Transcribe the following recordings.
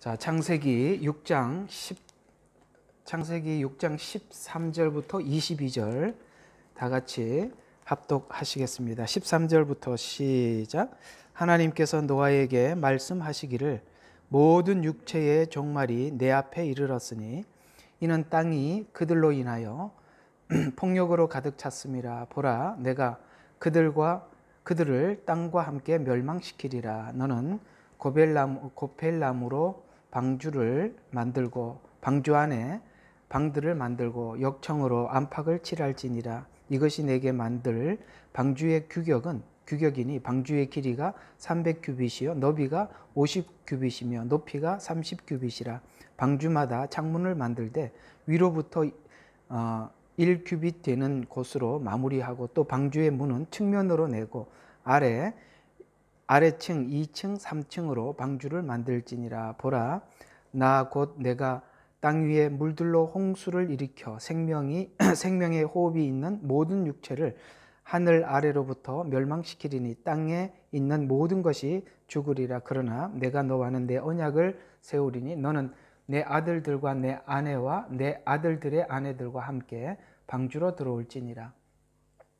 자, 창세기 6장 13절부터 22절 다 같이 합독하시겠습니다. 13절부터 시작. 하나님께서 노아에게 말씀하시기를 모든 육체의 종말이 내 앞에 이르렀으니 이는 땅이 그들로 인하여 폭력으로 가득 찼음이라. 보라, 내가 그들을 땅과 함께 멸망시키리라. 너는 고펠나무로 방주를 만들고 방주 안에 방들을 만들고 역청으로 안팎을 칠할지니라. 이것이 내게 만들 방주의 규격이니 방주의 길이가 300규빗이요 너비가 50규빗이며 높이가 30규빗이라. 방주마다 창문을 만들되 위로부터 1규빗 되는 곳으로 마무리하고 또 방주의 문은 측면으로 내고 아래층 2층 3층으로 방주를 만들지니라. 보라, 나 곧 내가 땅 위에 물들로 홍수를 일으켜 생명의 호흡이 있는 모든 육체를 하늘 아래로부터 멸망시키리니 땅에 있는 모든 것이 죽으리라. 그러나 내가 너와는 내 언약을 세우리니 너는 내 아들들과 내 아내와 내 아들들의 아내들과 함께 방주로 들어올지니라.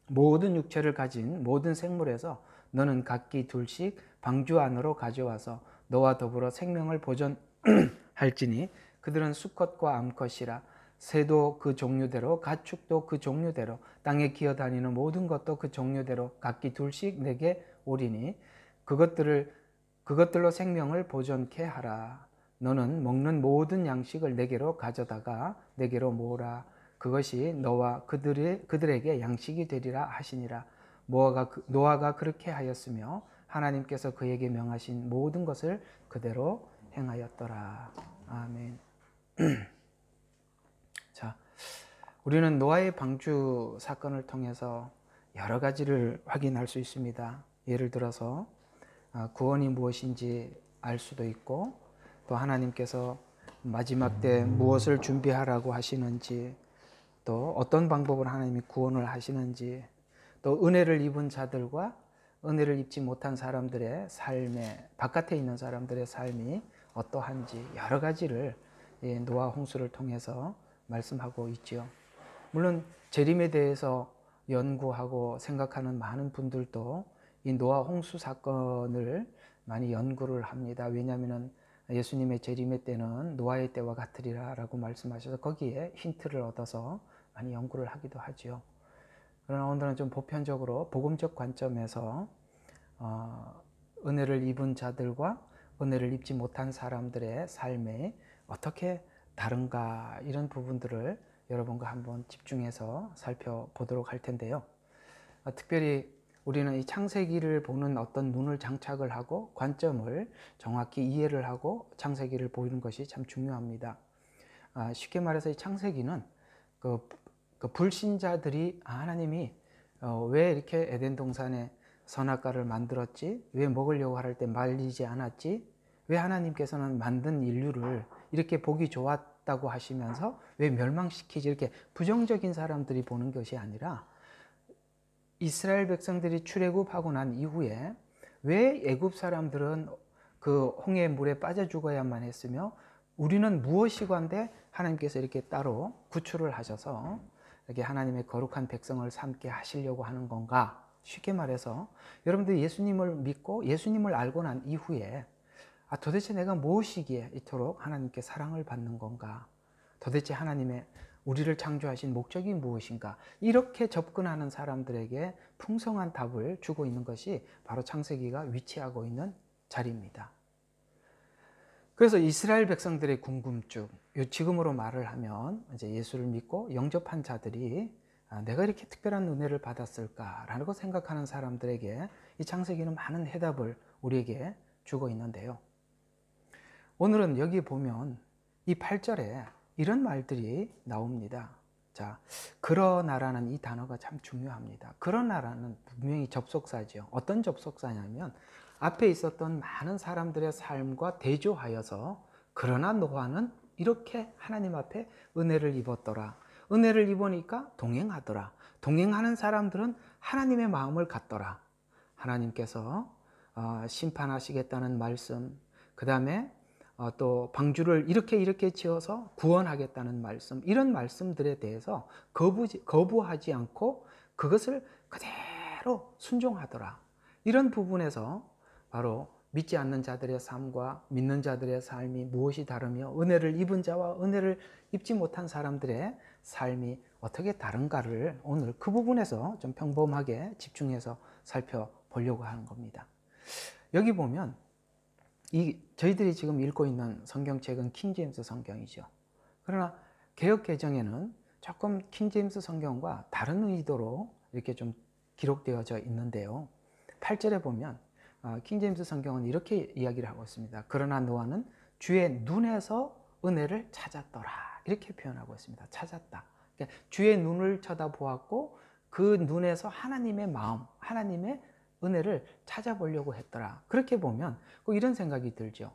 모든 육체를 가진 모든 생물에서 너는 각기 둘씩 방주 안으로 가져와서 너와 더불어 생명을 보존할지니 그들은 수컷과 암컷이라. 새도 그 종류대로 가축도 그 종류대로 땅에 기어다니는 모든 것도 그 종류대로 각기 둘씩 내게 오리니 그것들로 생명을 보존케 하라. 너는 먹는 모든 양식을 내게로 가져다가 내게로 모으라. 그것이 너와 그들에게 양식이 되리라 하시니라. 노아가 그렇게 하였으며 하나님께서 그에게 명하신 모든 것을 그대로 행하였더라. 아멘. 자, 우리는 노아의 방주 사건을 통해서 여러 가지를 확인할 수 있습니다. 예를 들어서 구원이 무엇인지 알 수도 있고, 또 하나님께서 마지막 때 무엇을 준비하라고 하시는지, 또 어떤 방법으로 하나님이 구원을 하시는지, 또 은혜를 입은 자들과 은혜를 입지 못한 사람들의 삶에, 바깥에 있는 사람들의 삶이 어떠한지 여러 가지를 노아 홍수를 통해서 말씀하고 있지요. 물론 재림에 대해서 연구하고 생각하는 많은 분들도 이 노아 홍수 사건을 많이 연구를 합니다. 왜냐하면 예수님의 재림의 때는 노아의 때와 같으리라 라고 말씀하셔서 거기에 힌트를 얻어서 많이 연구를 하기도 하지요. 그러나 오늘은 좀 보편적으로 복음적 관점에서 은혜를 입은 자들과 은혜를 입지 못한 사람들의 삶에 어떻게 다른가, 이런 부분들을 여러분과 한번 집중해서 살펴보도록 할 텐데요. 특별히 우리는 이 창세기를 보는 어떤 눈을 장착을 하고 관점을 정확히 이해를 하고 창세기를 보는 것이 참 중요합니다. 쉽게 말해서 이 창세기는 그 불신자들이 하나님이 왜 이렇게 에덴 동산에 선악과를 만들었지? 왜 먹으려고 할 때 말리지 않았지? 왜 하나님께서는 만든 인류를 이렇게 보기 좋았다고 하시면서 왜 멸망시키지? 이렇게 부정적인 사람들이 보는 것이 아니라 이스라엘 백성들이 출애굽하고 난 이후에 왜 애굽 사람들은 그 홍해의 물에 빠져 죽어야만 했으며 우리는 무엇이건데 하나님께서 이렇게 따로 구출을 하셔서 이렇게 하나님의 거룩한 백성을 삼게 하시려고 하는 건가? 쉽게 말해서 여러분들이 예수님을 믿고 예수님을 알고 난 이후에 도대체 내가 무엇이기에 이토록 하나님께 사랑을 받는 건가? 도대체 하나님의 우리를 창조하신 목적이 무엇인가? 이렇게 접근하는 사람들에게 풍성한 답을 주고 있는 것이 바로 창세기가 위치하고 있는 자리입니다. 그래서 이스라엘 백성들의 궁금증, 지금으로 말을 하면 이제 예수를 믿고 영접한 자들이 내가 이렇게 특별한 은혜를 받았을까라고 생각하는 사람들에게 이 창세기는 많은 해답을 우리에게 주고 있는데요. 오늘은 여기 보면 이 8절에 이런 말들이 나옵니다. 자, 그러나라는 이 단어가 참 중요합니다. 그러나라는 분명히 접속사죠. 어떤 접속사냐면 앞에 있었던 많은 사람들의 삶과 대조하여서 그러나 노아는 이렇게 하나님 앞에 은혜를 입었더라. 은혜를 입으니까 동행하더라. 동행하는 사람들은 하나님의 마음을 갖더라. 하나님께서 심판하시겠다는 말씀, 그 다음에 또 방주를 이렇게 지어서 구원하겠다는 말씀, 이런 말씀들에 대해서 거부하지 않고 그것을 그대로 순종하더라. 이런 부분에서 바로 믿지 않는 자들의 삶과 믿는 자들의 삶이 무엇이 다르며 은혜를 입은 자와 은혜를 입지 못한 사람들의 삶이 어떻게 다른가를 오늘 그 부분에서 좀 평범하게 집중해서 살펴보려고 하는 겁니다. 여기 보면 저희들이 지금 읽고 있는 성경책은 킹제임스 성경이죠. 그러나 개역 개정에는 조금 킹제임스 성경과 다른 의도로 이렇게 좀 기록되어져 있는데요. 8절에 보면 킹제임스 성경은 이렇게 이야기를 하고 있습니다. 그러나 노아는 주의 눈에서 은혜를 찾았더라. 이렇게 표현하고 있습니다. 찾았다. 그러니까 주의 눈을 쳐다보았고 그 눈에서 하나님의 마음, 하나님의 은혜를 찾아보려고 했더라. 그렇게 보면 꼭 이런 생각이 들죠.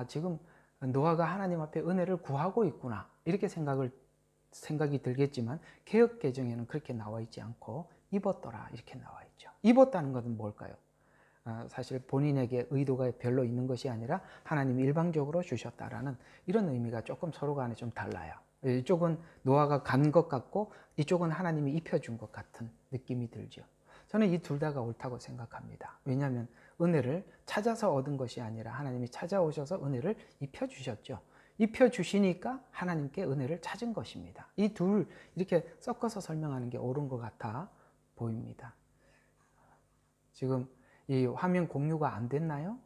지금 노아가 하나님 앞에 은혜를 구하고 있구나. 이렇게 생각이 들겠지만 개역 개정에는 그렇게 나와 있지 않고 입었더라. 이렇게 나와 있죠. 입었다는 것은 뭘까요? 사실 본인에게 의도가 별로 있는 것이 아니라 하나님이 일방적으로 주셨다라는 이런 의미가 조금 서로 간에 좀 달라요. 이쪽은 노아가 간 것 같고 이쪽은 하나님이 입혀준 것 같은 느낌이 들죠. 저는 이 둘 다가 옳다고 생각합니다. 왜냐하면 은혜를 찾아서 얻은 것이 아니라 하나님이 찾아오셔서 은혜를 입혀주셨죠. 입혀주시니까 하나님께 은혜를 찾은 것입니다. 이 둘 이렇게 섞어서 설명하는 게 옳은 것 같아 보입니다. 지금 이 화면 공유가 안 됐나요?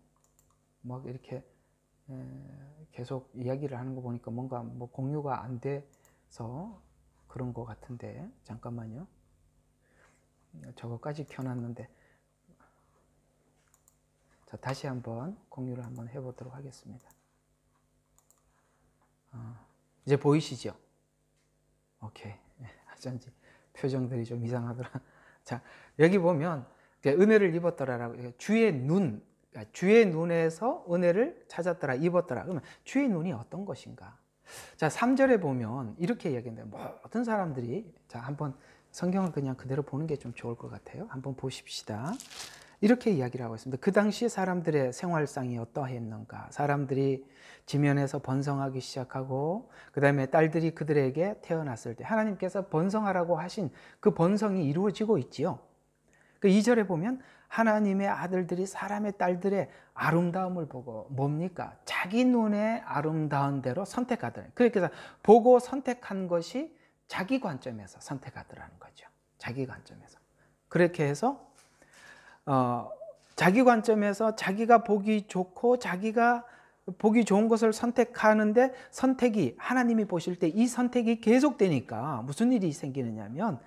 막 이렇게 계속 이야기를 하는 거 보니까 뭔가 뭐 공유가 안 돼서 그런 것 같은데 잠깐만요. 저거까지 켜놨는데 자, 다시 한번 공유를 한번 해보도록 하겠습니다. 이제 보이시죠? 오케이. 어쩐지 표정들이 좀 이상하더라. 자, 여기 보면 은혜를 입었더라라고 주의 눈, 주의 눈에서 은혜를 찾았더라, 입었더라. 그러면 주의 눈이 어떤 것인가? 자, 3절에 보면 이렇게 이야기합니다. 모든 사람들이 자, 한번 성경을 그냥 그대로 보는 게 좀 좋을 것 같아요. 한번 보십시다. 이렇게 이야기를 하고 있습니다. 그 당시 사람들의 생활상이 어떠했는가? 사람들이 지면에서 번성하기 시작하고 그 다음에 딸들이 그들에게 태어났을 때 하나님께서 번성하라고 하신 그 번성이 이루어지고 있지요. 그 2절에 보면 하나님의 아들들이 사람의 딸들의 아름다움을 보고 뭡니까? 자기 눈에 아름다운 대로 선택하더라. 그래서 보고 선택한 것이 자기 관점에서 선택하더라는 거죠. 자기 관점에서. 그렇게 해서 자기 관점에서 자기가 보기 좋고 자기가 보기 좋은 것을 선택하는데 선택이 하나님이 보실 때 이 선택이 계속되니까 무슨 일이 생기느냐면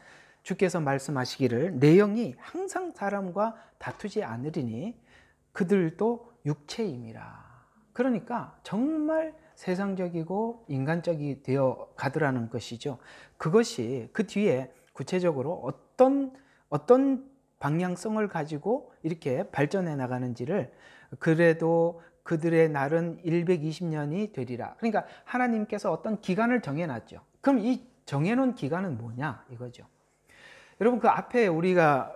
주께서 말씀하시기를 내 영이 항상 사람과 다투지 않으리니 그들도 육체임이라. 그러니까 정말 세상적이고 인간적이 되어 가더라는 것이죠. 그것이 그 뒤에 구체적으로 어떤 방향성을 가지고 이렇게 발전해 나가는지를 그래도 그들의 날은 120년이 되리라. 그러니까 하나님께서 어떤 기간을 정해놨죠. 그럼 이 정해놓은 기간은 뭐냐 이거죠. 여러분 그 앞에 우리가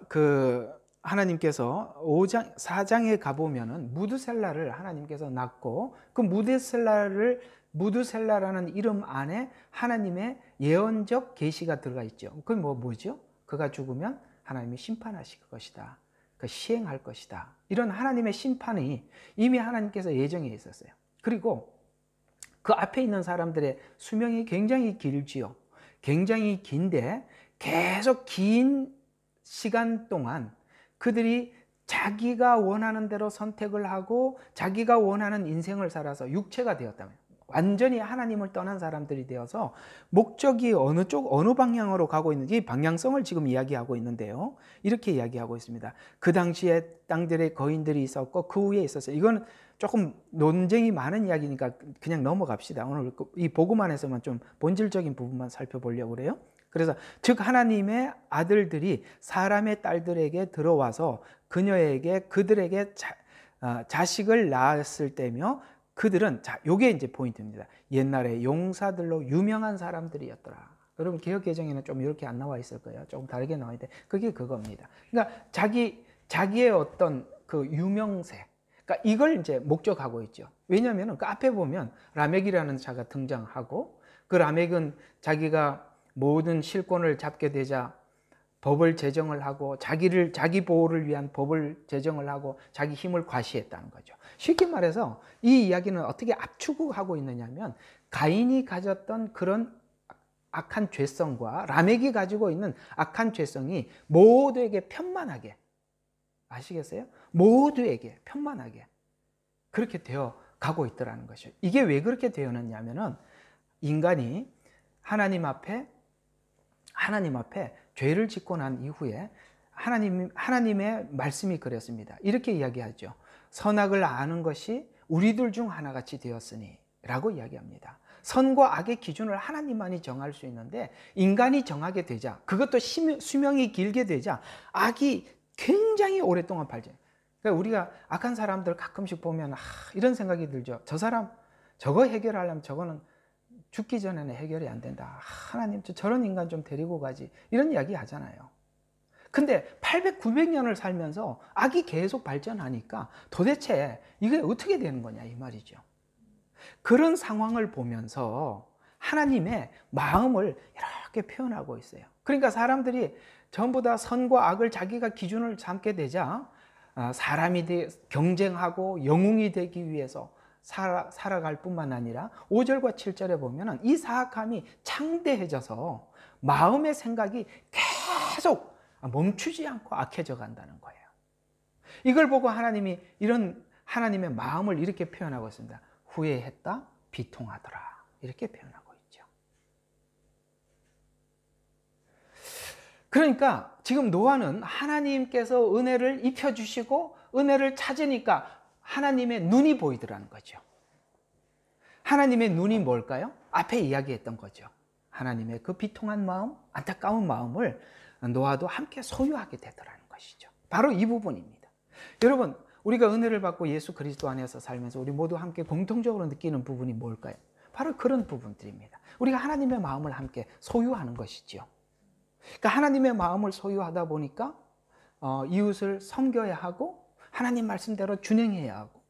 하나님께서 4장에 가보면은 무드셀라를 하나님께서 낳고 그 무드셀라라는 이름 안에 하나님의 예언적 계시가 들어가 있죠. 그건 뭐죠? 그가 죽으면 하나님이 심판하실 것이다. 시행할 것이다. 이런 하나님의 심판이 이미 하나님께서 예정해 있었어요. 그리고 그 앞에 있는 사람들의 수명이 굉장히 길지요. 굉장히 긴데 계속 긴 시간 동안 그들이 자기가 원하는 대로 선택을 하고 자기가 원하는 인생을 살아서 육체가 되었다면 완전히 하나님을 떠난 사람들이 되어서 목적이 어느 방향으로 가고 있는지 방향성을 지금 이야기하고 있는데요. 이렇게 이야기하고 있습니다. 그 당시에 땅들의 거인들이 있었고 그 후에 있었어요. 이건 조금 논쟁이 많은 이야기니까 그냥 넘어갑시다. 오늘 이 복음안에서만 좀 본질적인 부분만 살펴보려고 그래요. 그래서 즉 하나님의 아들들이 사람의 딸들에게 들어와서 그들에게 자식을 낳았을 때며 그들은 요게 이제 포인트입니다. 옛날에 용사들로 유명한 사람들이었더라. 여러분 개역 개정에는 좀 이렇게 안 나와 있을 거예요. 조금 다르게 나와 있는데 그게 그겁니다. 그러니까 자기의 어떤 그 유명세, 그러니까 이걸 이제 목적하고 있죠. 왜냐하면 그 앞에 보면 라멕이라는 자가 등장하고, 그 라멕은 자기가 모든 실권을 잡게 되자 법을 제정을 하고 자기 보호를 위한 법을 제정을 하고 자기 힘을 과시했다는 거죠. 쉽게 말해서 이 이야기는 어떻게 압축하고 있느냐면, 가인이 가졌던 그런 악한 죄성과 라멕이 가지고 있는 악한 죄성이 모두에게 편만하게, 아시겠어요? 모두에게 편만하게 그렇게 되어 가고 있더라는 것이죠. 이게 왜 그렇게 되었느냐면은, 인간이 하나님 앞에 죄를 짓고 난 이후에 하나님의 말씀이 그랬습니다. 이렇게 이야기하죠. 선악을 아는 것이 우리들 중 하나같이 되었으니 라고 이야기합니다. 선과 악의 기준을 하나님만이 정할 수 있는데, 인간이 정하게 되자, 그것도 수명이 길게 되자 악이 굉장히 오랫동안 발전. 그러니까 우리가 악한 사람들 가끔씩 보면 이런 생각이 들죠. 저 사람 저거 해결하려면 저거는 죽기 전에는 해결이 안 된다. 하나님 저런 인간 좀 데리고 가지. 이런 이야기 하잖아요. 근데 800, 900년을 살면서 악이 계속 발전하니까 도대체 이게 어떻게 되는 거냐 이 말이죠. 그런 상황을 보면서 하나님의 마음을 이렇게 표현하고 있어요. 그러니까 사람들이 전부 다 선과 악을 자기가 기준을 삼게 되자 사람이 경쟁하고 영웅이 되기 위해서 살아갈 뿐만 아니라 5절과 7절에 보면 이 사악함이 창대해져서 마음의 생각이 계속 멈추지 않고 악해져 간다는 거예요. 이걸 보고 하나님이 이런 하나님의 마음을 이렇게 표현하고 있습니다. 후회했다, 비통하더라, 이렇게 표현하고 있죠. 그러니까 지금 노아는 하나님께서 은혜를 입혀주시고 은혜를 찾으니까 하나님의 눈이 보이더라는 거죠. 하나님의 눈이 뭘까요? 앞에 이야기했던 거죠. 하나님의 그 비통한 마음, 안타까운 마음을 노아도 함께 소유하게 되더라는 것이죠. 바로 이 부분입니다. 여러분, 우리가 은혜를 받고 예수 그리스도 안에서 살면서 우리 모두 함께 공통적으로 느끼는 부분이 뭘까요? 바로 그런 부분들입니다. 우리가 하나님의 마음을 함께 소유하는 것이죠. 그러니까 하나님의 마음을 소유하다 보니까 이웃을 섬겨야 하고 하나님 말씀대로 준행해야 하고,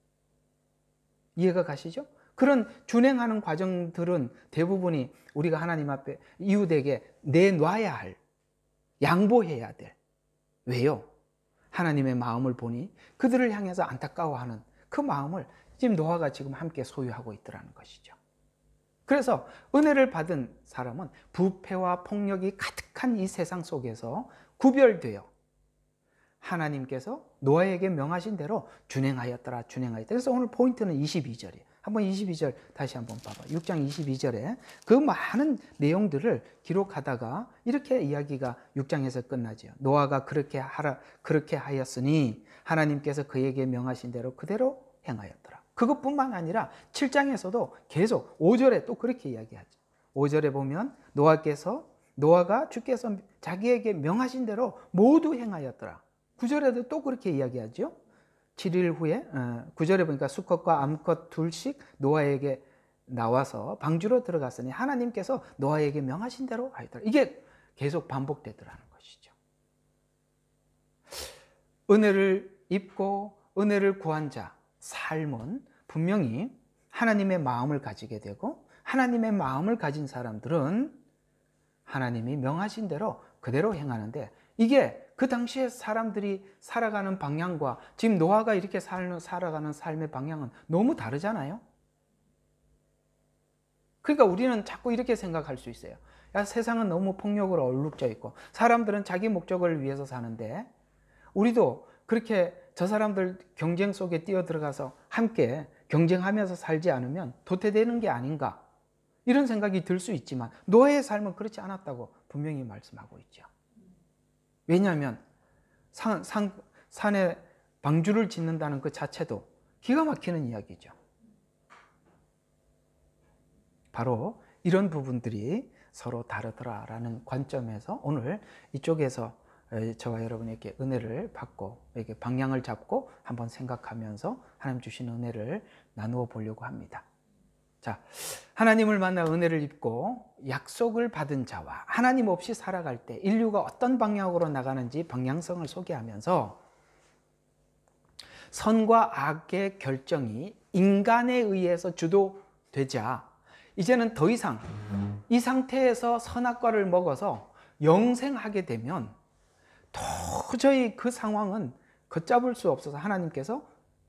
이해가 가시죠? 그런 준행하는 과정들은 대부분이 우리가 하나님 앞에 이웃에게 내놔야 할, 양보해야 될, 왜요? 하나님의 마음을 보니 그들을 향해서 안타까워하는 그 마음을 지금 노아가 지금 함께 소유하고 있더라는 것이죠. 그래서 은혜를 받은 사람은 부패와 폭력이 가득한 이 세상 속에서 구별되어 하나님께서 노아에게 명하신 대로 준행하였더라. 그래서 오늘 포인트는 22절이에요. 한번 22절 다시 한번 봐봐. 6장 22절에 그 많은 내용들을 기록하다가 이렇게 이야기가 6장에서 끝나죠. 노아가 그렇게 하였으니 하나님께서 그에게 명하신 대로 그대로 행하였더라. 그것뿐만 아니라 7장에서도 계속 5절에 또 그렇게 이야기하죠. 5절에 보면 노아가 주께서 자기에게 명하신 대로 모두 행하였더라. 9절에도 또 그렇게 이야기하죠. 7일 후에 9절에 보니까 수컷과 암컷 둘씩 노아에게 나와서 방주로 들어갔으니 하나님께서 노아에게 명하신 대로 하였더라. 이게 계속 반복되더라는 것이죠. 은혜를 입고 은혜를 구한 자 삶은 분명히 하나님의 마음을 가지게 되고, 하나님의 마음을 가진 사람들은 하나님이 명하신 대로 그대로 행하는데, 이게 그 당시에 사람들이 살아가는 방향과 지금 노아가 이렇게 살아가는 삶의 방향은 너무 다르잖아요. 그러니까 우리는 자꾸 이렇게 생각할 수 있어요. 야, 세상은 너무 폭력으로 얼룩져 있고 사람들은 자기 목적을 위해서 사는데 우리도 그렇게 저 사람들 경쟁 속에 뛰어들어가서 함께 경쟁하면서 살지 않으면 도태되는 게 아닌가, 이런 생각이 들 수 있지만 노아의 삶은 그렇지 않았다고 분명히 말씀하고 있죠. 왜냐하면 산에 방주를 짓는다는 그 자체도 기가 막히는 이야기죠. 바로 이런 부분들이 서로 다르더라라는 관점에서 오늘 이쪽에서 저와 여러분에게 은혜를 받고 이렇게 방향을 잡고 한번 생각하면서 하나님 주신 은혜를 나누어 보려고 합니다. 자, 하나님을 만나 은혜를 입고 약속을 받은 자와 하나님 없이 살아갈 때 인류가 어떤 방향으로 나가는지 방향성을 소개하면서 선과 악의 결정이 인간에 의해서 주도되자 이제는 더 이상 이 상태에서 선악과를 먹어서 영생하게 되면 도저히 그 상황은 걷잡을 수 없어서 하나님께서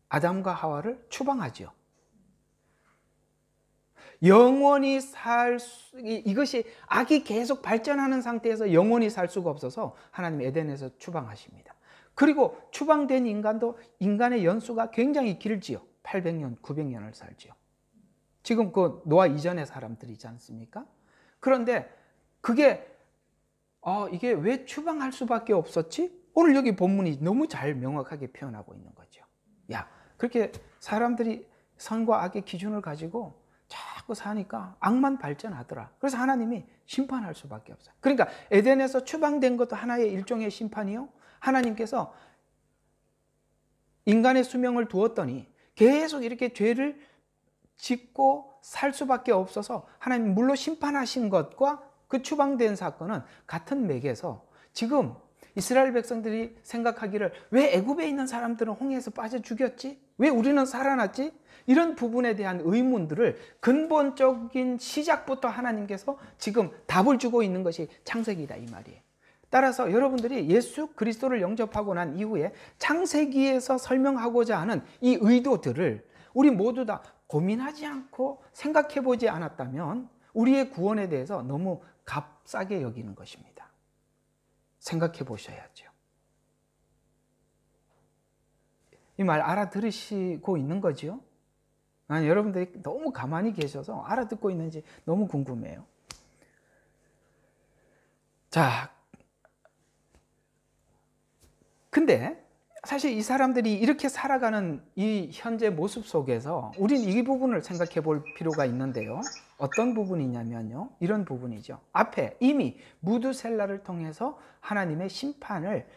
아담과 하와를 추방하지요. 영원히 이것이 악이 계속 발전하는 상태에서 영원히 살 수가 없어서 하나님 에덴에서 추방하십니다. 그리고 추방된 인간도 인간의 연수가 굉장히 길지요. 800년, 900년을 살지요. 지금 그 노아 이전의 사람들이지 않습니까? 그런데 이게 왜 추방할 수밖에 없었지? 오늘 여기 본문이 너무 잘 명확하게 표현하고 있는 거죠. 그렇게 사람들이 선과 악의 기준을 가지고 자꾸 사니까 악만 발전하더라. 그래서 하나님이 심판할 수밖에 없어요. 그러니까 에덴에서 추방된 것도 하나의 일종의 심판이요. 하나님께서 인간의 수명을 두었더니 계속 이렇게 죄를 짓고 살 수밖에 없어서 하나님 물로 심판하신 것과 그 추방된 사건은 같은 맥에서 지금 이스라엘 백성들이 생각하기를 왜 애굽에 있는 사람들은 홍해에서 빠져 죽였지? 왜 우리는 살아났지? 이런 부분에 대한 의문들을 근본적인 시작부터 하나님께서 지금 답을 주고 있는 것이 창세기다 이 말이에요. 따라서 여러분들이 예수 그리스도를 영접하고 난 이후에 창세기에서 설명하고자 하는 이 의도들을 우리 모두 다 고민하지 않고 생각해 보지 않았다면 우리의 구원에 대해서 너무 값싸게 여기는 것입니다. 생각해 보셔야죠. 이 말 알아들으시고 있는 거죠? 난 여러분들이 너무 가만히 계셔서 알아듣고 있는지 너무 궁금해요. 자, 근데 사실 이 사람들이 이렇게 살아가는 이 현재 모습 속에서 우리는 이 부분을 생각해 볼 필요가 있는데요. 어떤 부분이냐면요. 이런 부분이죠. 앞에 이미 무드셀라를 통해서 하나님의 심판을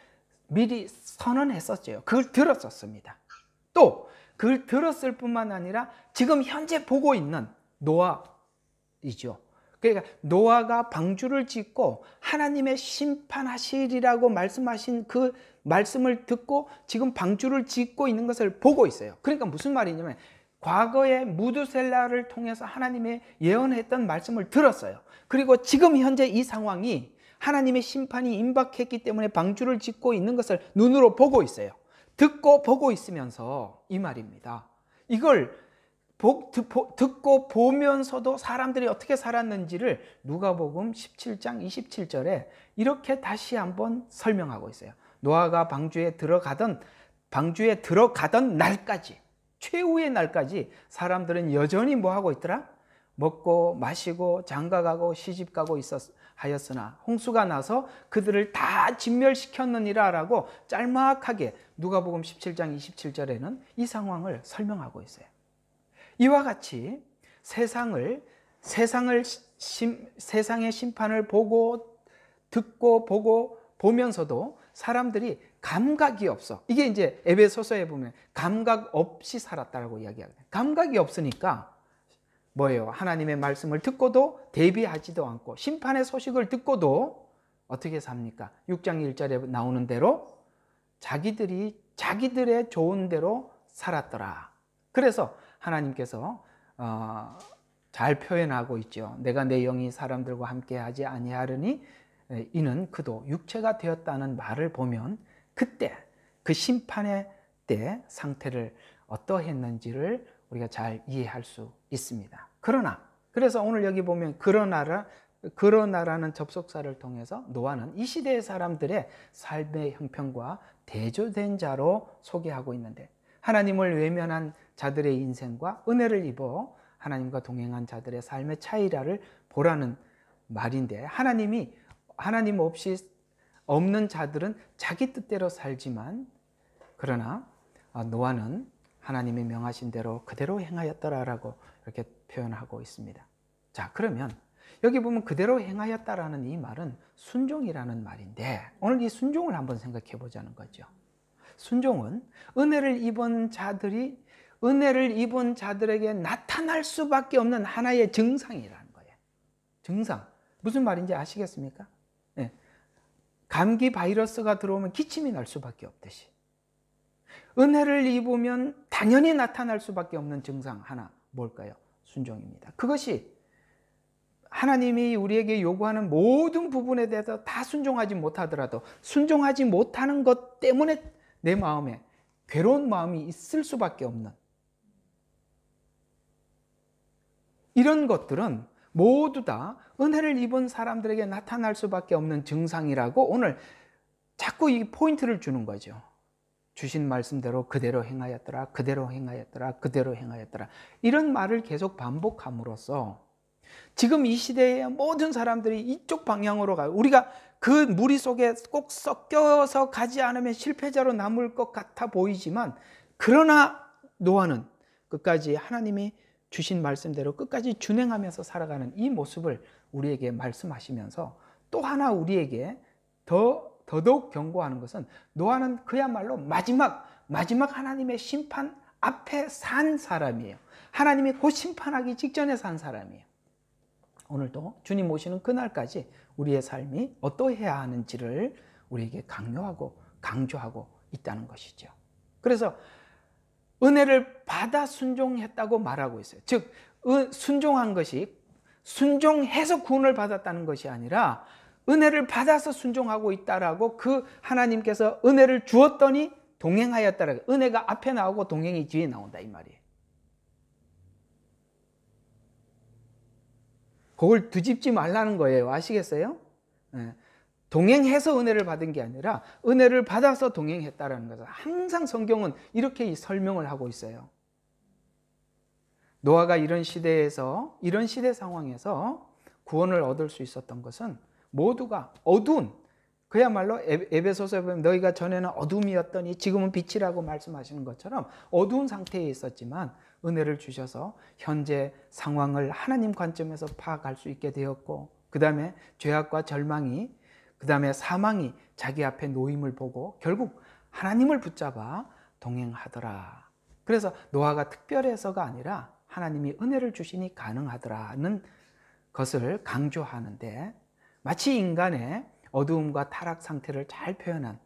미리 선언했었죠. 그걸 들었었습니다. 또 그걸 들었을 뿐만 아니라 지금 현재 보고 있는 노아이죠. 그러니까 노아가 방주를 짓고 하나님의 심판하시리라고 말씀하신 그 말씀을 듣고 지금 방주를 짓고 있는 것을 보고 있어요. 그러니까 무슨 말이냐면 과거에 무드셀라를 통해서 하나님의 예언했던 말씀을 들었어요. 그리고 지금 현재 이 상황이 하나님의 심판이 임박했기 때문에 방주를 짓고 있는 것을 눈으로 보고 있어요. 듣고 보고 있으면서 이 말입니다. 이걸 듣고 보면서도 사람들이 어떻게 살았는지를 누가복음 17장 27절에 이렇게 다시 한번 설명하고 있어요. 노아가 방주에 들어가던 날까지, 최후의 날까지 사람들은 여전히 뭐 하고 있더라? 먹고 마시고 장가가고 시집가고 하였으나 홍수가 나서 그들을 다 진멸시켰느니라 라고 짤막하게 누가복음 17장 27절에는 이 상황을 설명하고 있어요. 이와 같이 세상의 심판을 보고 듣고 보고 보면서도 사람들이 감각이 없어. 이게 이제 에베소서에 보면 감각 없이 살았다라고 이야기하거든요. 감각이 없으니까 뭐예요? 하나님의 말씀을 듣고도 대비하지도 않고 심판의 소식을 듣고도 어떻게 삽니까? 6장 1절에 나오는 대로 자기들의 좋은 대로 살았더라. 그래서 하나님께서 잘 표현하고 있죠. 내가 내 영이 사람들과 함께하지 아니하리니 이는 그도 육체가 되었다는 말을 보면 그때 그 심판의 때 상태를 어떠했는지를 우리가 잘 이해할 수 있습니다. 그래서 오늘 여기 보면 그러나라는 접속사를 통해서 노아는 이 시대의 사람들의 삶의 형편과 대조된 자로 소개하고 있는데 하나님을 외면한 자들의 인생과 은혜를 입어 하나님과 동행한 자들의 삶의 차이를 보라는 말인데 하나님 없이 없는 자들은 자기 뜻대로 살지만 그러나 노아는 하나님이 명하신 대로 그대로 행하였더라라고 이렇게 표현하고 있습니다. 자, 그러면 여기 보면 그대로 행하였다라는 이 말은 순종이라는 말인데 오늘 이 순종을 한번 생각해 보자는 거죠. 순종은 은혜를 입은 자들에게 나타날 수밖에 없는 하나의 증상이라는 거예요. 증상. 무슨 말인지 아시겠습니까? 네. 감기 바이러스가 들어오면 기침이 날 수밖에 없듯이 은혜를 입으면 당연히 나타날 수밖에 없는 증상 하나, 뭘까요? 순종입니다. 그것이 하나님이 우리에게 요구하는 모든 부분에 대해서 다 순종하지 못하더라도 순종하지 못하는 것 때문에 내 마음에 괴로운 마음이 있을 수밖에 없는 이런 것들은 모두 다 은혜를 입은 사람들에게 나타날 수밖에 없는 증상이라고 오늘 자꾸 이 포인트를 주는 거죠. 주신 말씀대로 그대로 행하였더라, 그대로 행하였더라, 그대로 행하였더라. 이런 말을 계속 반복함으로써 지금 이 시대의 모든 사람들이 이쪽 방향으로 가요. 우리가 그 무리 속에 꼭 섞여서 가지 않으면 실패자로 남을 것 같아 보이지만, 그러나 노아는 끝까지 하나님이 주신 말씀대로 끝까지 준행하면서 살아가는 이 모습을 우리에게 말씀하시면서 또 하나 우리에게 더더욱 경고하는 것은, 노아는 그야말로 마지막 하나님의 심판 앞에 산 사람이에요. 하나님이 곧 심판하기 직전에 산 사람이에요. 오늘도 주님 오시는 그날까지 우리의 삶이 어떠해야 하는지를 우리에게 강요하고 강조하고 있다는 것이죠. 그래서 은혜를 받아 순종했다고 말하고 있어요. 즉 순종한 것이 순종해서 구원을 받았다는 것이 아니라 은혜를 받아서 순종하고 있다라고, 그 하나님께서 은혜를 주었더니 동행하였다라고, 은혜가 앞에 나오고 동행이 뒤에 나온다 이 말이에요. 그걸 뒤집지 말라는 거예요. 아시겠어요? 동행해서 은혜를 받은 게 아니라 은혜를 받아서 동행했다라는 것을 항상 성경은 이렇게 설명을 하고 있어요. 노아가 이런 시대에서, 이런 시대 상황에서 구원을 얻을 수 있었던 것은 모두가 어두운, 그야말로 에베소서에 보면 너희가 전에는 어둠이었더니 지금은 빛이라고 말씀하시는 것처럼 어두운 상태에 있었지만 은혜를 주셔서 현재 상황을 하나님 관점에서 파악할 수 있게 되었고, 그 다음에 죄악과 절망이, 그 다음에 사망이 자기 앞에 놓임을 보고 결국 하나님을 붙잡아 동행하더라. 그래서 노아가 특별해서가 아니라 하나님이 은혜를 주시니 가능하더라는 것을 강조하는데, 마치 인간의 어두움과 타락 상태를 잘 표현한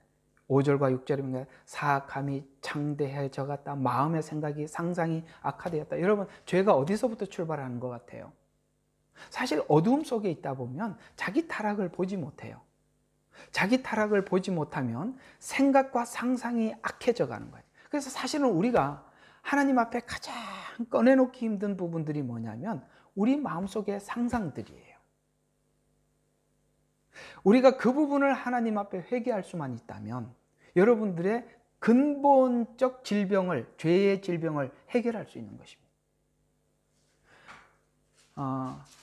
5절과 6절입니다. 사악함이 창대해져 갔다. 마음의 생각이 상상이 악화되었다. 여러분, 죄가 어디서부터 출발하는 것 같아요? 사실 어두움 속에 있다 보면 자기 타락을 보지 못해요. 자기 타락을 보지 못하면 생각과 상상이 악해져 가는 거예요. 그래서 사실은 우리가 하나님 앞에 가장 꺼내놓기 힘든 부분들이 뭐냐면 우리 마음속의 상상들이에요. 우리가 그 부분을 하나님 앞에 회개할 수만 있다면 여러분들의 근본적 질병을, 죄의 질병을 해결할 수 있는 것입니다.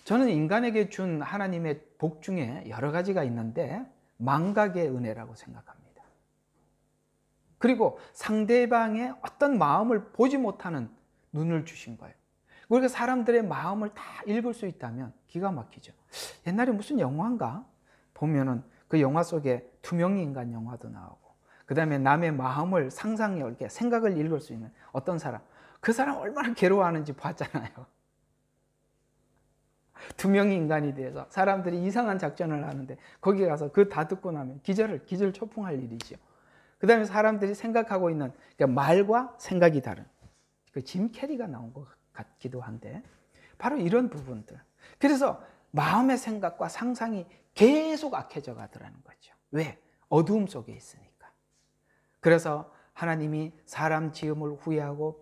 저는 인간에게 준 하나님의 복 중에 여러 가지가 있는데 망각의 은혜라고 생각합니다. 그리고 상대방의 어떤 마음을 보지 못하는 눈을 주신 거예요. 우리가 사람들의 마음을 다 읽을 수 있다면 기가 막히죠. 옛날에 무슨 영화인가 보면은 그 영화 속에 투명 인간 영화도 나오고, 그 다음에 남의 마음을 상상해 이렇게 생각을 읽을 수 있는 어떤 사람, 그 사람 얼마나 괴로워하는지 봤잖아요. 투명 인간이 돼서 사람들이 이상한 작전을 하는데 거기 가서 그 다 듣고 나면 기절초풍할 일이죠. 그 다음에 사람들이 생각하고 있는, 그러니까 말과 생각이 다른, 그 짐 캐리가 나온 것 같기도 한데 바로 이런 부분들. 그래서 마음의 생각과 상상이 계속 악해져 가더라는 거죠. 왜? 어두움 속에 있으니까. 그래서 하나님이 사람 지음을 후회하고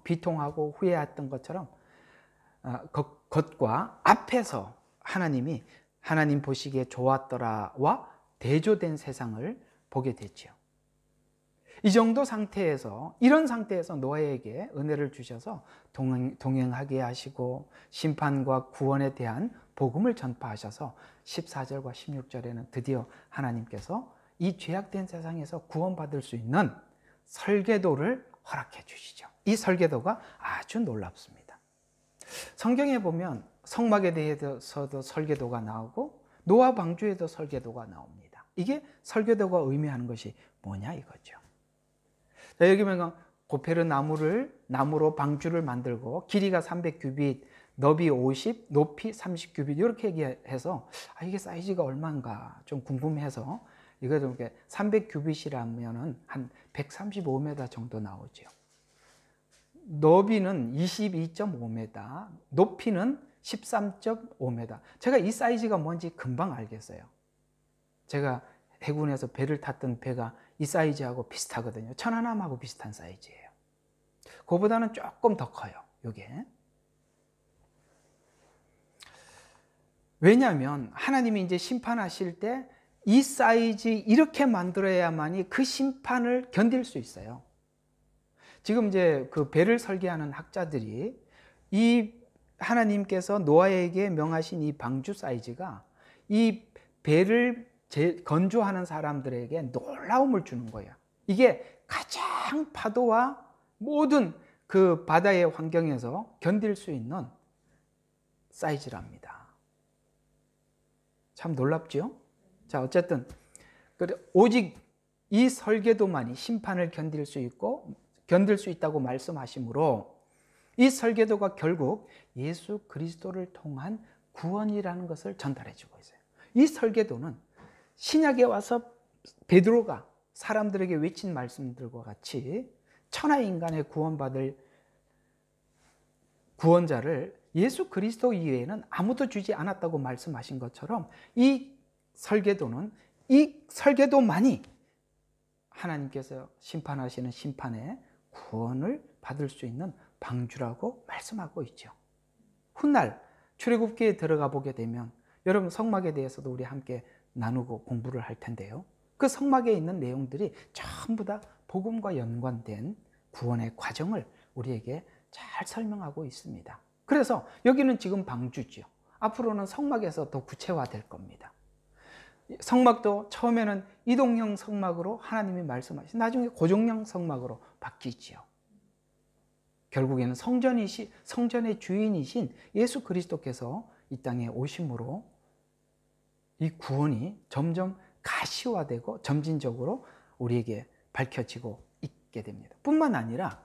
비통하고 후회했던 것처럼 것과 앞에서 하나님이 하나님 보시기에 좋았더라와 대조된 세상을 보게 됐죠. 이 정도 상태에서, 이런 상태에서 노아에게 은혜를 주셔서 동행하게 하시고 심판과 구원에 대한 복음을 전파하셔서 14절과 16절에는 드디어 하나님께서 이 죄악된 세상에서 구원받을 수 있는 설계도를 허락해 주시죠. 이 설계도가 아주 놀랍습니다. 성경에 보면 성막에 대해서도 설계도가 나오고 노아 방주에도 설계도가 나옵니다. 이게 설계도가 의미하는 것이 뭐냐 이거죠. 자, 여기 보면 고페르 나무로 방주를 만들고 길이가 300규빗, 너비 50, 높이 30규빗 이렇게 얘기해서 이게 사이즈가 얼마인가 좀 궁금해서 이거 좀 300규빗이라면은 한 135m 정도 나오죠. 너비는 22.5m, 높이는 13.5m. 제가 이 사이즈가 뭔지 금방 알겠어요. 제가 해군에서 배를 탔던 배가 이 사이즈하고 비슷하거든요. 천안함하고 비슷한 사이즈예요. 그거보다는 조금 더 커요, 이게. 왜냐하면 하나님이 이제 심판하실 때 이 사이즈 이렇게 만들어야만이 그 심판을 견딜 수 있어요. 지금 이제 그 배를 설계하는 학자들이 이 하나님께서 노아에게 명하신 이 방주 사이즈가 이 배를 건조하는 사람들에게 놀라움을 주는 거예요. 이게 가장 파도와 모든 그 바다의 환경에서 견딜 수 있는 사이즈랍니다. 참 놀랍죠? 자, 어쨌든 오직 이 설계도만이 심판을 견딜 수 있다고 말씀하시므로 이 설계도가 결국 예수 그리스도를 통한 구원이라는 것을 전달해 주고 있어요. 이 설계도는 신약에 와서 베드로가 사람들에게 외친 말씀들과 같이 천하 인간의 구원받을 구원자를 예수 그리스도 이외에는 아무도 주지 않았다고 말씀하신 것처럼 이 설계도만이 하나님께서 심판하시는 심판의 구원을 받을 수 있는 방주라고 말씀하고 있죠. 훗날 출애굽기에 들어가 보게 되면 여러분 성막에 대해서도 우리 함께 나누고 공부를 할 텐데요. 그 성막에 있는 내용들이 전부 다 복음과 연관된 구원의 과정을 우리에게 잘 설명하고 있습니다. 그래서 여기는 지금 방주죠. 앞으로는 성막에서 더 구체화될 겁니다. 성막도 처음에는 이동형 성막으로 하나님이 말씀하신 나중에 고정형 성막으로 바뀌지요. 결국에는 성전의 주인이신 예수 그리스도께서 이 땅에 오심으로 이 구원이 점점 가시화되고 점진적으로 우리에게 밝혀지고 있게 됩니다. 뿐만 아니라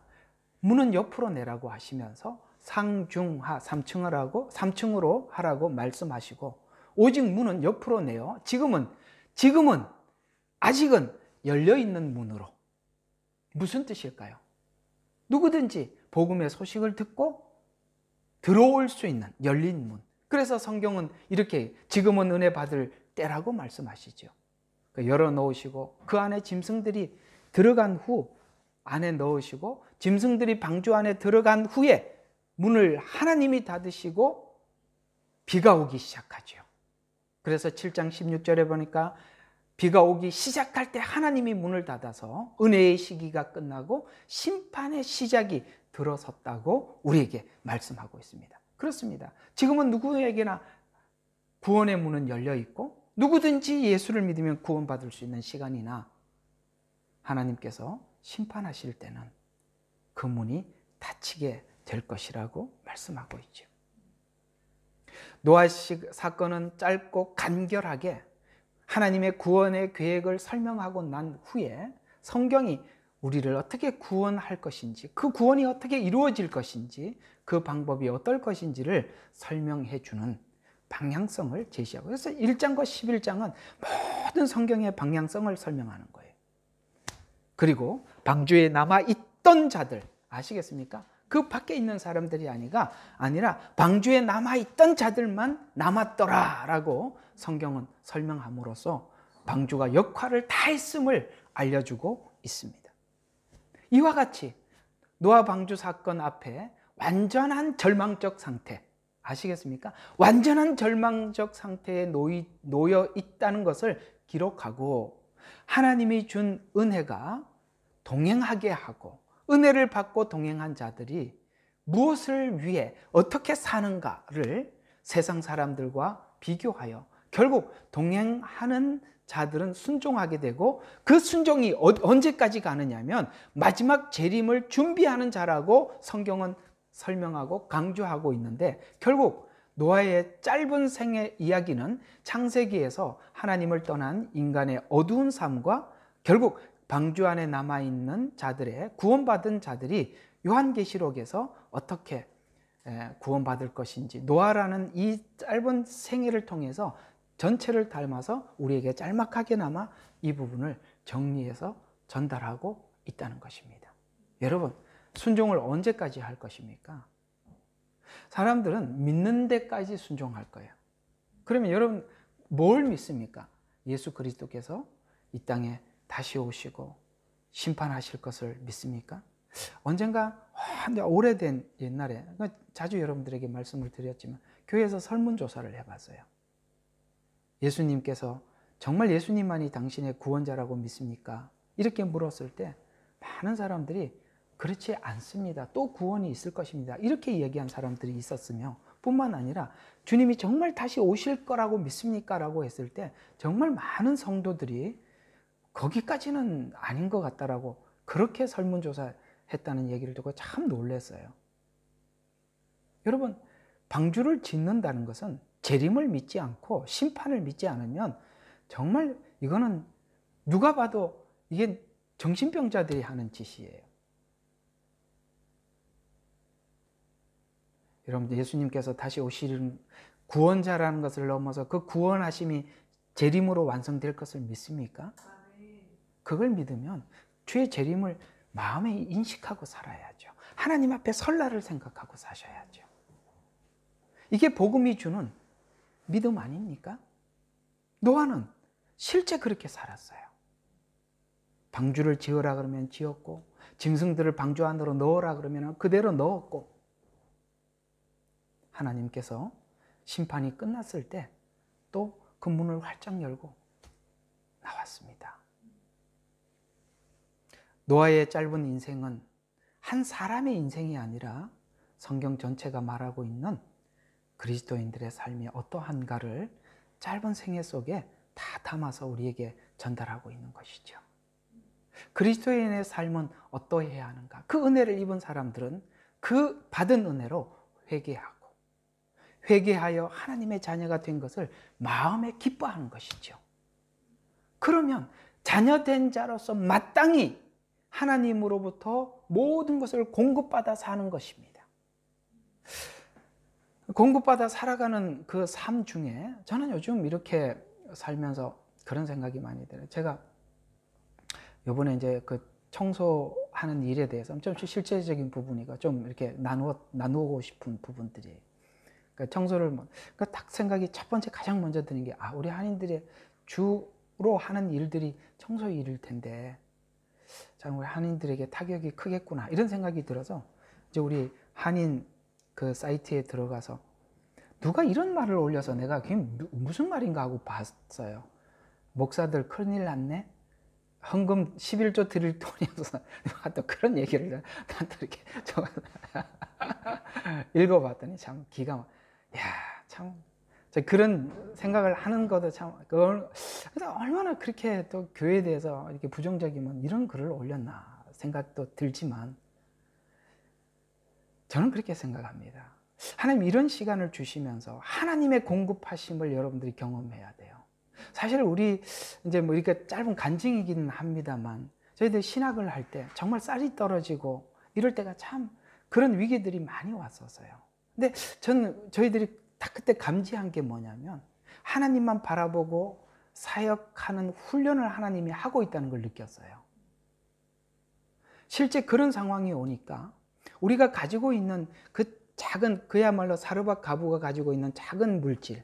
문은 옆으로 내라고 하시면서 상중하 3층으로 하라고 말씀하시고 오직 문은 옆으로 내어 지금은 아직은 열려있는 문으로. 무슨 뜻일까요? 누구든지 복음의 소식을 듣고 들어올 수 있는 열린 문. 그래서 성경은 이렇게 지금은 은혜 받을 때라고 말씀하시죠. 열어놓으시고 그 안에 짐승들이 들어간 후 안에 넣으시고 짐승들이 방주 안에 들어간 후에 문을 하나님이 닫으시고 비가 오기 시작하죠. 그래서 7장 16절에 보니까 비가 오기 시작할 때 하나님이 문을 닫아서 은혜의 시기가 끝나고 심판의 시작이 들어섰다고 우리에게 말씀하고 있습니다. 그렇습니다. 지금은 누구에게나 구원의 문은 열려 있고 누구든지 예수를 믿으면 구원받을 수 있는 시간이나 하나님께서 심판하실 때는 그 문이 닫히게 될 것이라고 말씀하고 있죠. 노아 사건은 짧고 간결하게 하나님의 구원의 계획을 설명하고 난 후에 성경이 우리를 어떻게 구원할 것인지, 그 구원이 어떻게 이루어질 것인지, 그 방법이 어떨 것인지를 설명해 주는 방향성을 제시하고, 그래서 1장과 11장은 모든 성경의 방향성을 설명하는 거예요. 그리고 방주에 남아있던 자들, 아시겠습니까? 그 밖에 있는 사람들이 아니라 방주에 남아있던 자들만 남았더라라고 성경은 설명함으로써 방주가 역할을 다했음을 알려주고 있습니다. 이와 같이 노아 방주 사건 앞에 완전한 절망적 상태, 아시겠습니까? 완전한 절망적 상태에 놓여 있다는 것을 기록하고 하나님이 준 은혜가 동행하게 하고 은혜를 받고 동행한 자들이 무엇을 위해 어떻게 사는가를 세상 사람들과 비교하여 결국 동행하는 자들은 순종하게 되고 그 순종이 언제까지 가느냐면 마지막 재림을 준비하는 자라고 성경은 설명하고 강조하고 있는데, 결국 노아의 짧은 생의 이야기는 창세기에서 하나님을 떠난 인간의 어두운 삶과 결국 방주 안에 남아있는 자들의 구원받은 자들이 요한계시록에서 어떻게 구원받을 것인지, 노아라는 이 짧은 생애를 통해서 전체를 닮아서 우리에게 짤막하게나마 이 부분을 정리해서 전달하고 있다는 것입니다. 여러분, 순종을 언제까지 할 것입니까? 사람들은 믿는 데까지 순종할 거예요. 그러면 여러분 뭘 믿습니까? 예수 그리스도께서 이 땅에 다시 오시고 심판하실 것을 믿습니까? 언젠가 오래된 옛날에 자주 여러분들에게 말씀을 드렸지만 교회에서 설문조사를 해봤어요. 예수님께서 정말 예수님만이 당신의 구원자라고 믿습니까? 이렇게 물었을 때 많은 사람들이 그렇지 않습니다. 또 구원이 있을 것입니다. 이렇게 얘기한 사람들이 있었으며 뿐만 아니라 주님이 정말 다시 오실 거라고 믿습니까? 라고 했을 때 정말 많은 성도들이 거기까지는 아닌 것 같다라고 그렇게 설문조사했다는 얘기를 듣고 참 놀랐어요. 여러분, 방주를 짓는다는 것은 재림을 믿지 않고 심판을 믿지 않으면 정말 이거는 누가 봐도 이게 정신병자들이 하는 짓이에요. 여러분, 예수님께서 다시 오시는 구원자라는 것을 넘어서 그 구원하심이 재림으로 완성될 것을 믿습니까? 그걸 믿으면 주의 재림을 마음에 인식하고 살아야죠. 하나님 앞에 설날을 생각하고 사셔야죠. 이게 복음이 주는 믿음 아닙니까? 노아는 실제 그렇게 살았어요. 방주를 지으라 그러면 지었고 짐승들을 방주 안으로 넣으라 그러면 그대로 넣었고 하나님께서 심판이 끝났을 때 또 그 문을 활짝 열고 나왔습니다. 노아의 짧은 인생은 한 사람의 인생이 아니라 성경 전체가 말하고 있는 그리스도인들의 삶이 어떠한가를 짧은 생애 속에 다 담아서 우리에게 전달하고 있는 것이죠. 그리스도인의 삶은 어떠해야 하는가? 그 은혜를 입은 사람들은 그 받은 은혜로 회개하여 하나님의 자녀가 된 것을 마음에 기뻐하는 것이죠. 그러면 자녀된 자로서 마땅히 하나님으로부터 모든 것을 공급받아 사는 것입니다. 공급받아 살아가는 그 삶 중에 저는 요즘 이렇게 살면서 그런 생각이 많이 들어요. 제가 이번에 이제 그 청소하는 일에 대해서 좀 실제적인 부분이가 좀 이렇게 나누고 싶은 부분들이에요. 그러니까 청소를 그러니까 딱 생각이 첫 번째 가장 먼저 드는 게 우리 한인들의 주로 하는 일들이 청소 일일 텐데 참 우리 한인들에게 타격이 크겠구나 이런 생각이 들어서 이제 우리 한인 그 사이트에 들어가서 누가 이런 말을 올려서 내가 그게 무슨 말인가 하고 봤어요. 목사들 큰일 났네. 헌금 11조 드릴 돈이 없어서 또 그런 얘기를 나한테 이렇게 읽어봤더니 참 기가 막, 참 그런 생각을 하는 것도 참 그래서 얼마나 그렇게 또 교회에 대해서 이렇게 부정적이면 이런 글을 올렸나 생각도 들지만 저는 그렇게 생각합니다. 하나님 이런 시간을 주시면서 하나님의 공급하심을 여러분들이 경험해야 돼요. 사실 우리 이제 뭐 이렇게 짧은 간증이기는 합니다만 저희들 신학을 할 때 정말 쌀이 떨어지고 이럴 때가 참 그런 위기들이 많이 왔었어요. 근데 저희들이 다 그때 감지한 게 뭐냐면 하나님만 바라보고 사역하는 훈련을 하나님이 하고 있다는 걸 느꼈어요. 실제 그런 상황이 오니까 우리가 가지고 있는 그 작은 그야말로 사르밧 가부가 가지고 있는 작은 물질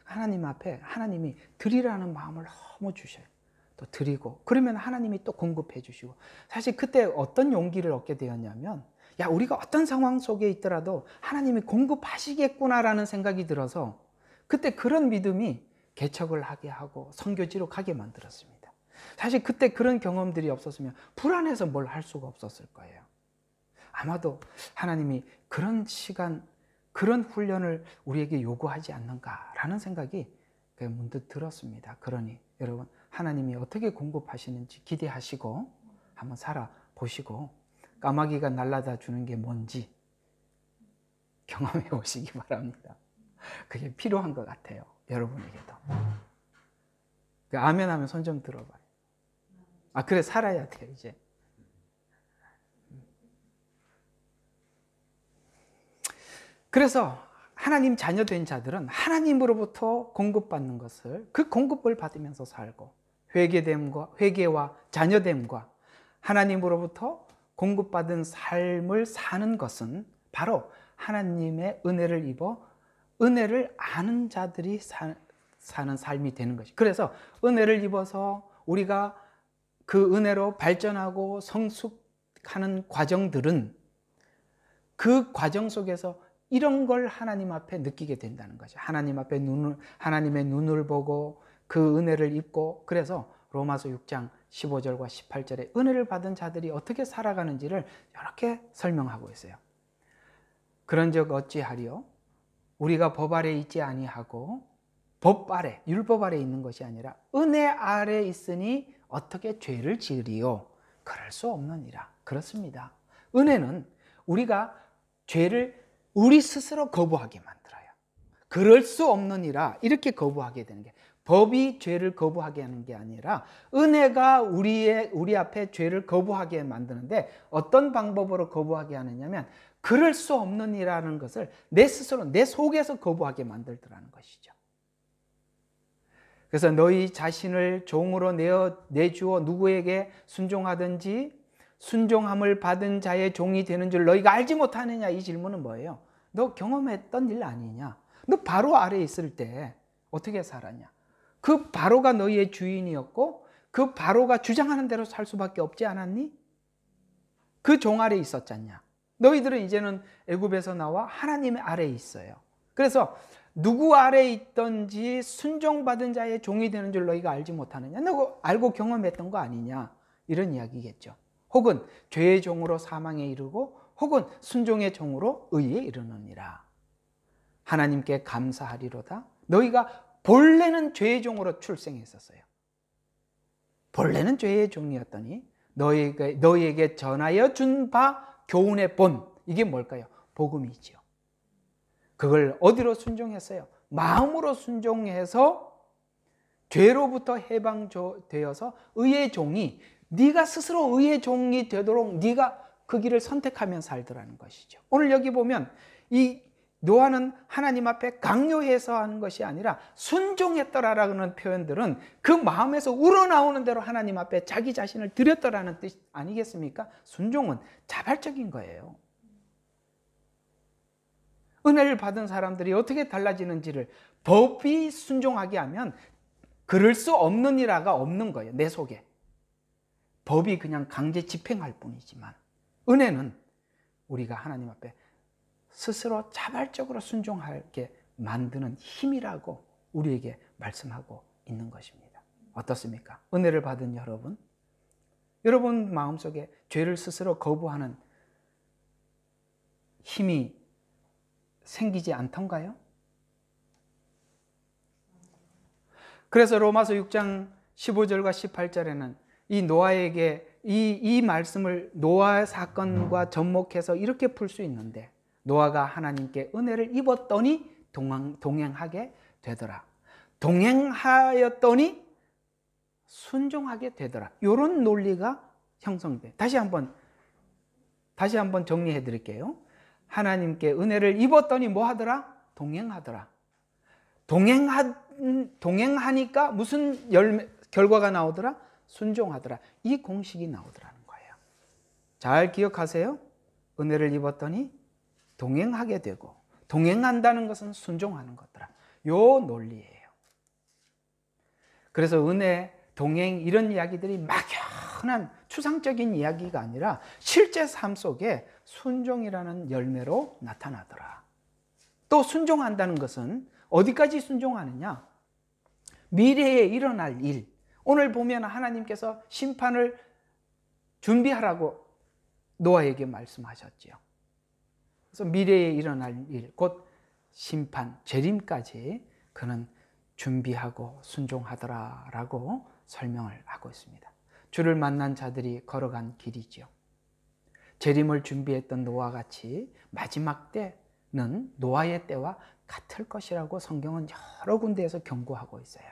하나님 앞에 하나님이 드리라는 마음을 너무 주셔요. 또 드리고 그러면 하나님이 또 공급해 주시고 사실 그때 어떤 용기를 얻게 되었냐면 우리가 어떤 상황 속에 있더라도 하나님이 공급하시겠구나라는 생각이 들어서 그때 그런 믿음이 개척을 하게 하고 선교지로 가게 만들었습니다. 사실 그때 그런 경험들이 없었으면 불안해서 뭘 할 수가 없었을 거예요. 아마도 하나님이 그런 시간 그런 훈련을 우리에게 요구하지 않는가라는 생각이 문득 들었습니다. 그러니 여러분 하나님이 어떻게 공급하시는지 기대하시고 한번 살아보시고 까마귀가 날라다 주는 게 뭔지 경험해 보시기 바랍니다. 그게 필요한 것 같아요. 여러분에게도. 아멘 하면 손 좀 들어봐요. 그래 살아야 돼요 이제. 그래서 하나님 자녀된 자들은 하나님으로부터 공급받는 것을, 그 공급을 받으면서 살고, 회개와 자녀됨과 하나님으로부터 공급받은 삶을 사는 것은 바로 하나님의 은혜를 입어 은혜를 아는 자들이 사는 삶이 되는 것이. 그래서 은혜를 입어서 우리가 그 은혜로 발전하고 성숙하는 과정들은 그 과정 속에서 이런 걸 하나님 앞에 느끼게 된다는 거죠. 하나님의 눈을 보고 그 은혜를 입고, 그래서 로마서 6장 15절과 18절에 은혜를 받은 자들이 어떻게 살아가는지를 이렇게 설명하고 있어요. 그런즉 어찌하리요? 우리가 법 아래 있지 아니하고 법 아래, 율법 아래 있는 것이 아니라 은혜 아래 있으니 어떻게 죄를 지으리요? 그럴 수 없느니라. 그렇습니다. 은혜는 우리가 죄를 우리 스스로 거부하게 만들어요. 그럴 수 없느니라 이렇게 거부하게 되는 게, 법이 죄를 거부하게 하는 게 아니라 은혜가 우리 앞에 죄를 거부하게 만드는데, 어떤 방법으로 거부하게 하느냐면 그럴 수 없느니라는 것을 내 스스로 내 속에서 거부하게 만들더라는 것이죠. 그래서 너희 자신을 종으로 내주어 누구에게 순종하든지 순종함을 받은 자의 종이 되는 줄 너희가 알지 못하느냐. 이 질문은 뭐예요? 너 경험했던 일 아니냐? 너 바로 아래에 있을 때 어떻게 살았냐? 그 바로가 너희의 주인이었고 그 바로가 주장하는 대로 살 수밖에 없지 않았니? 그 종 아래에 있었잖냐? 너희들은 이제는 애굽에서 나와 하나님의 아래에 있어요. 그래서 누구 아래에 있든지 순종받은 자의 종이 되는 줄 너희가 알지 못하느냐? 너 알고 경험했던 거 아니냐? 이런 이야기겠죠. 혹은 죄의 종으로 사망에 이르고 혹은 순종의 종으로 의에 이르느니라. 하나님께 감사하리로다. 너희가 본래는 죄의 종으로 출생했었어요. 본래는 죄의 종이었더니 너희에게 전하여 준 바 교훈의 본, 이게 뭘까요? 복음이지요. 그걸 어디로 순종했어요? 마음으로 순종해서 죄로부터 해방되어서 의의 종이, 네가 스스로 의의 종이 되도록 네가 그 길을 선택하면 살더라는 것이죠. 오늘 여기 보면 이 노아는 하나님 앞에 강요해서 하는 것이 아니라 순종했더라라는 표현들은 그 마음에서 우러나오는 대로 하나님 앞에 자기 자신을 드렸더라는 뜻 아니겠습니까? 순종은 자발적인 거예요. 은혜를 받은 사람들이 어떻게 달라지는지를 법이 순종하게 하면 그럴 수 없는 이라가 없는 거예요. 내 속에. 법이 그냥 강제 집행할 뿐이지만 은혜는 우리가 하나님 앞에 스스로 자발적으로 순종하게 만드는 힘이라고 우리에게 말씀하고 있는 것입니다. 어떻습니까? 은혜를 받은 여러분 마음속에 죄를 스스로 거부하는 힘이 생기지 않던가요? 그래서 로마서 6장 15절과 18절에는 이 노아에게 이 말씀을 노아 사건과 접목해서 이렇게 풀 수 있는데, 노아가 하나님께 은혜를 입었더니 동행하게 되더라. 동행하였더니 순종하게 되더라. 이런 논리가 형성돼. 다시 한번 정리해 드릴게요. 하나님께 은혜를 입었더니 뭐 하더라? 동행하더라. 동행하니까 무슨 결과가 나오더라? 순종하더라. 이 공식이 나오더라는 거예요. 잘 기억하세요. 은혜를 입었더니 동행하게 되고, 동행한다는 것은 순종하는 것더라. 요 논리예요. 그래서 은혜, 동행 이런 이야기들이 막연한 추상적인 이야기가 아니라 실제 삶 속에 순종이라는 열매로 나타나더라. 또 순종한다는 것은 어디까지 순종하느냐? 미래에 일어날 일. 오늘 보면 하나님께서 심판을 준비하라고 노아에게 말씀하셨지요. 그래서 미래에 일어날 일, 곧 심판, 재림까지 그는 준비하고 순종하더라라고 설명을 하고 있습니다. 주를 만난 자들이 걸어간 길이지요. 재림을 준비했던 노아와 같이 마지막 때는 노아의 때와 같을 것이라고 성경은 여러 군데에서 경고하고 있어요.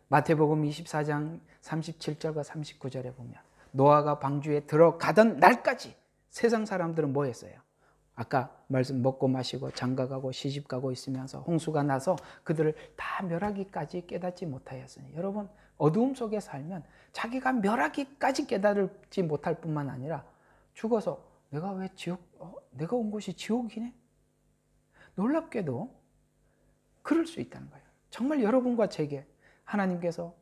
마태복음 24장 37절과 39절에 보면 노아가 방주에 들어가던 날까지 세상 사람들은 뭐 했어요? 아까 말씀 먹고 마시고 장가가고 시집가고 있으면서 홍수가 나서 그들을 다 멸하기까지 깨닫지 못하였으니, 여러분 어두움 속에 살면 자기가 멸하기까지 깨달지 못할 뿐만 아니라 죽어서 내가 왜 내가 온 곳이 지옥이네? 놀랍게도 그럴 수 있다는 거예요. 정말 여러분과 제게 하나님께서